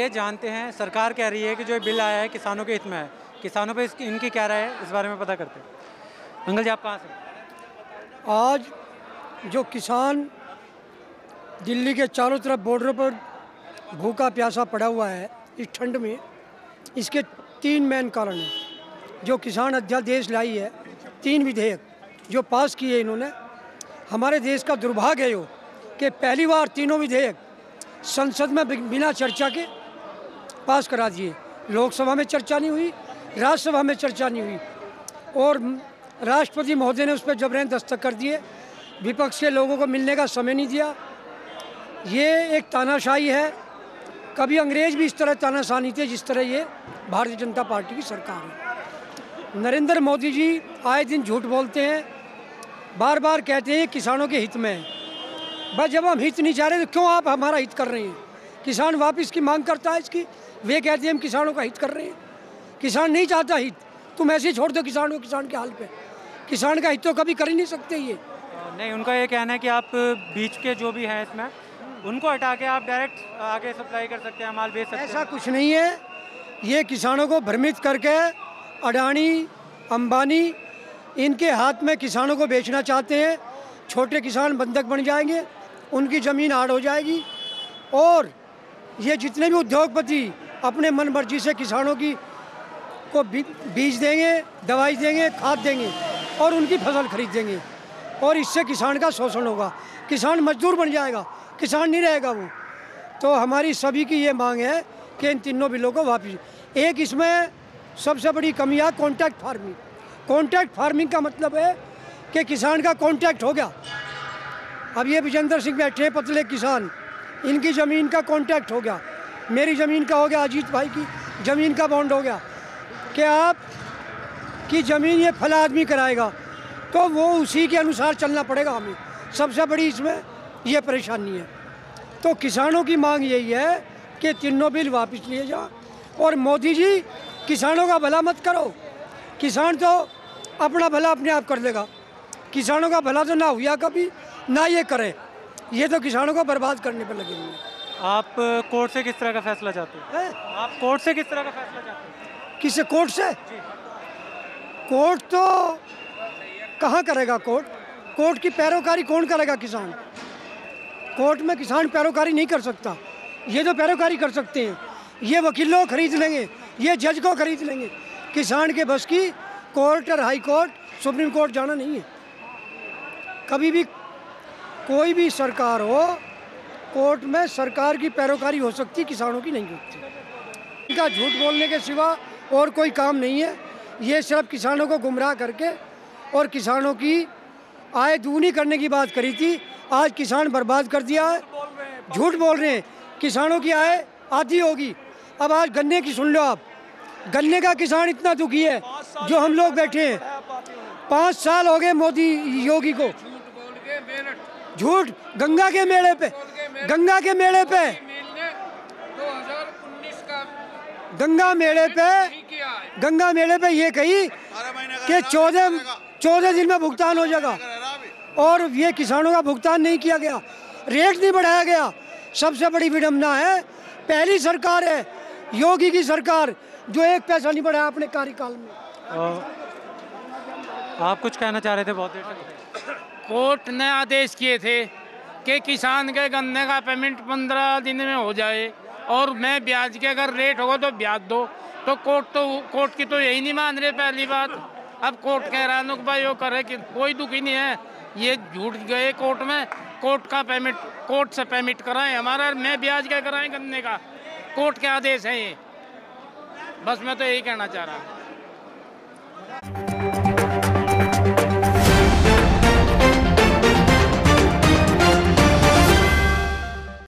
आइए जानते हैं, सरकार कह रही है कि जो बिल आया है किसानों के हित में है, किसानों पे इनकी क्या राय है इस बारे में पता करते हैं। अंकल जी, आप कहाँ से? आज जो किसान दिल्ली के चारों तरफ बॉर्डर पर भूखा प्यासा पड़ा हुआ है इस ठंड में, इसके 3 मेन कारण हैं। जो किसान अध्यादेश लाई है, 3 विधेयक जो पास किए इन्होंने, हमारे देश का दुर्भाग्य है कि पहली बार तीनों विधेयक संसद में बिना चर्चा के पास करा दिए। लोकसभा में चर्चा नहीं हुई, राज्यसभा में चर्चा नहीं हुई, और राष्ट्रपति महोदय ने उस पर जबरन दस्तखत कर दिए। विपक्ष के लोगों को मिलने का समय नहीं दिया। ये एक तानाशाही है। कभी अंग्रेज भी इस तरह तानाशाह नहीं थे जिस तरह ये भारतीय जनता पार्टी की सरकार है। नरेंद्र मोदी जी आए दिन झूठ बोलते हैं, बार बार कहते हैं किसानों के हित में है। बस जब हम हित नहीं चाह रहे तो क्यों आप हमारा हित कर रहे हैं? किसान वापस की मांग करता है इसकी, वे कहते हैं हम किसानों का हित कर रहे हैं। किसान नहीं चाहता हित, तुम ऐसे ही छोड़ दो किसान को किसान के हाल पे। किसान का हित तो कभी कर ही नहीं सकते ये। नहीं, उनका ये कहना है कि आप बीच के जो भी हैं इसमें उनको हटा के आप डायरेक्ट आगे सप्लाई कर सकते हैं, माल बेच सकते हैं। ऐसा कुछ नहीं है। ये किसानों को भ्रमित करके अडानी, अंबानी इनके हाथ में किसानों को बेचना चाहते हैं। छोटे किसान बंधक बन जाएंगे, उनकी ज़मीन आड़ हो जाएगी, और ये जितने भी उद्योगपति अपने मन मर्जी से किसानों की को बीज देंगे, दवाई देंगे, खाद देंगे और उनकी फसल खरीद देंगे, और इससे किसान का शोषण होगा। किसान मजदूर बन जाएगा, किसान नहीं रहेगा वो। तो हमारी सभी की ये मांग है कि इन तीनों बिलों को वापस। एक इसमें सबसे बड़ी कमी है कॉन्ट्रैक्ट फार्मिंग। कॉन्ट्रैक्ट फार्मिंग का मतलब है कि किसान का कॉन्ट्रैक्ट हो गया। अब ये विजेंद्र सिंह बैठे हैं, पतले किसान, इनकी ज़मीन का कॉन्ट्रैक्ट हो गया, मेरी ज़मीन का हो गया, अजीत भाई की ज़मीन का बॉन्ड हो गया कि आप की ज़मीन ये फला आदमी कराएगा, तो वो उसी के अनुसार चलना पड़ेगा हमें। सबसे बड़ी इसमें ये परेशानी है। तो किसानों की मांग यही है कि तीनों बिल वापस लिए जाओ। और मोदी जी, किसानों का भला मत करो। किसान तो अपना भला अपने आप कर लेगा। किसानों का भला तो ना हुआ कभी, ना ये करे। ये तो किसानों को बर्बाद करने पर लगे हुए हैं। आप कोर्ट से किस तरह का फैसला चाहते हैं? आप कोर्ट से किस तरह का फैसला चाहते हैं? किससे? कोर्ट से? कोर्ट तो कहाँ करेगा? कोर्ट की पैरोकारी कौन करेगा? किसान। कोर्ट में किसान पैरोकारी नहीं कर सकता। ये तो पैरोकारी कर सकते हैं, ये वकीलों को खरीद लेंगे, ये जज को खरीद लेंगे। किसान के बस की कोर्ट और हाई कोर्ट, सुप्रीम कोर्ट जाना नहीं है। कभी भी कोई भी सरकार हो, कोर्ट में सरकार की पैरोकारी हो सकती, किसानों की नहीं होती। इनका झूठ बोलने के सिवा और कोई काम नहीं है। ये सिर्फ किसानों को गुमराह करके और किसानों की आय दूनी करने की बात करी थी। आज किसान बर्बाद कर दिया है। झूठ बोल रहे हैं, किसानों की आय आधी होगी। अब आज गन्ने की सुन लो आप। गन्ने का किसान इतना दुखी है जो हम लोग बैठे हैं। 5 साल हो गए मोदी योगी को। झूठ गंगा के मेले पे, गंगा के मेले पे, गंगा मेले पे ये कही कि 14 दिन में भुगतान हो जाएगा, और ये किसानों का भुगतान नहीं किया गया, रेट नहीं बढ़ाया गया। सबसे बड़ी विडंबना है, पहली सरकार है योगी की सरकार जो 1 पैसा नहीं बढ़ाया अपने कार्यकाल में। आप कुछ कहना चाह रहे थे? बहुत देर तक कोर्ट ने आदेश किए थे कि किसान के गन्ने का पेमेंट 15 दिन में हो जाए, और मैं ब्याज के अगर रेट होगा तो ब्याज दो। तो कोर्ट की तो यही नहीं मान रहे। पहली बात, अब कोर्ट कह रहा है भाई वो करे कि कोई दुखी नहीं है। ये झूठ गए कोर्ट में, कोर्ट का पेमेंट कोर्ट से पेमेंट कराएं हमारा, मैं ब्याज क्या कराएं गन्ने का। कोर्ट के आदेश है ये। बस मैं तो यही कहना चाह रहा हूँ।